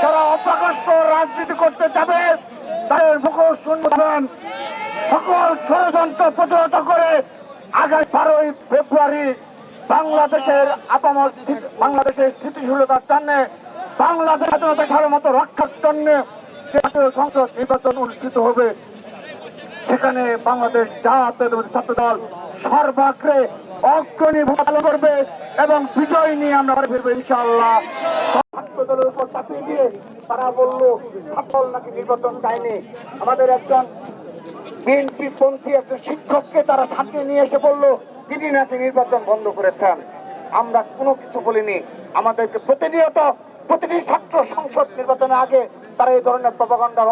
যারা অপ্রকাশ্য রাজনীতি করতে যাবে তাদের মুখোশ শুনবেন। সকল ষড়যন্ত্র প্রতিহত করে আগামী 12ই ফেব্রুয়ারি বাংলাদেশের আপামর বাংলাদেশের স্থিতিশীলতার জন্য বাংলাদেশ স্বাধীনতা সার্বভৌমত্ব রক্ষার জন্য জাতীয় সংসদ নির্বাচন অনুষ্ঠিত হবে। সেখানে বাংলাদেশ জাতীয়তাবাদী ছাত্র দল সর্বাগ্রে অগ্রণী ভূমিকা পালন করবে এবং বিজয় নিয়ে আমরা বাড়ি ফিরবো ইনশাআল্লাহ। ছাত্র দলের উপর চাপিয়ে দিয়ে তারা বলল ছাত্র নাকি নির্বাচন চায়নি। আমাদের একজন বিএনপি পন্থী একজন শিক্ষককে তারা ছাত্রী নিয়ে এসে বলল তিনি নাকি নির্বাচন বন্ধ করেছেন। আমরা কোনো কিছু বলিনি। আমাদেরকে প্রতিটি ছাত্র সংসদ নির্বাচনের আগে তারা এই ধরনের প্রপাগান্ডা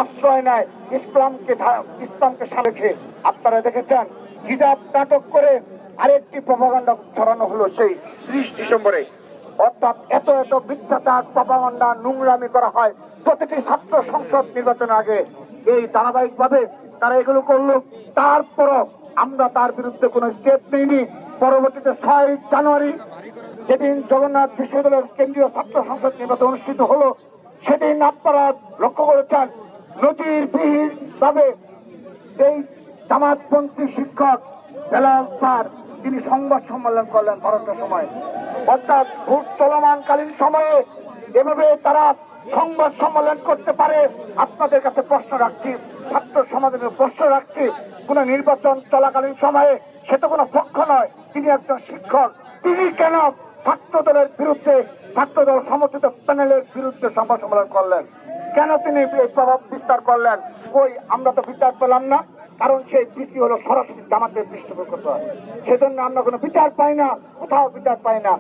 আশ্রয় নেয় ইসলামকে সামনে রেখে। আপনারা দেখেছেন হিজাব নাটক করে আরেকটি প্রপাগান্ডা ছড়ানো হলো সেই 30 ডিসেম্বরে। অর্থাৎ এত মিথ্যাচার প্রপাগান্ডা নোংরামি করা হয় প্রতিটি ছাত্র সংসদ নির্বাচনের আগে। এই ধারাবাহিকভাবে তারা এগুলো করলো। তারপরও আমরা তার বিরুদ্ধে কোনো স্টেপ নিইনি। পরবর্তীতে 6 জানুয়ারি যেদিন জগন্নাথ বিশ্ববিদ্যালয়ের কেন্দ্রীয় ছাত্র সংসদ নির্বাচন অনুষ্ঠিত হলো সেদিন আপনারা লক্ষ্য করেছেন নজিরবিহীন ভাবে এই জামাতপন্থী শিক্ষক বেলাল স্যার তিনি সংবাদ সম্মেলন করলেন 12টার সময়। অর্থাৎ ভোট চলমানকালীন সময়ে এভাবে তারা সংবাদ সম্মেলন করতে পারে। আপনাদের কাছে প্রশ্ন রাখছি, ছাত্র সমাজের প্রশ্ন রাখছি, কোন নির্বাচন চলাকালীন সময়ে সে তো কোনো পক্ষ নয়, তিনি একজন শিক্ষক, তিনি কেন ছাত্র দলের বিরুদ্ধে ছাত্র দল সমর্থিত প্যানেলের বিরুদ্ধে সংবাদ সম্মেলন করলেন? কেন তিনি এই প্রভাব বিস্তার করলেন? কই আমরা তো বিচার পেলাম না। কারণ সেই পিসি হলো সরাসরি জামাতের পৃষ্ঠপোষকতা। সেজন্য আমরা কোনো বিচার পাই না, কোথাও বিচার পাই না।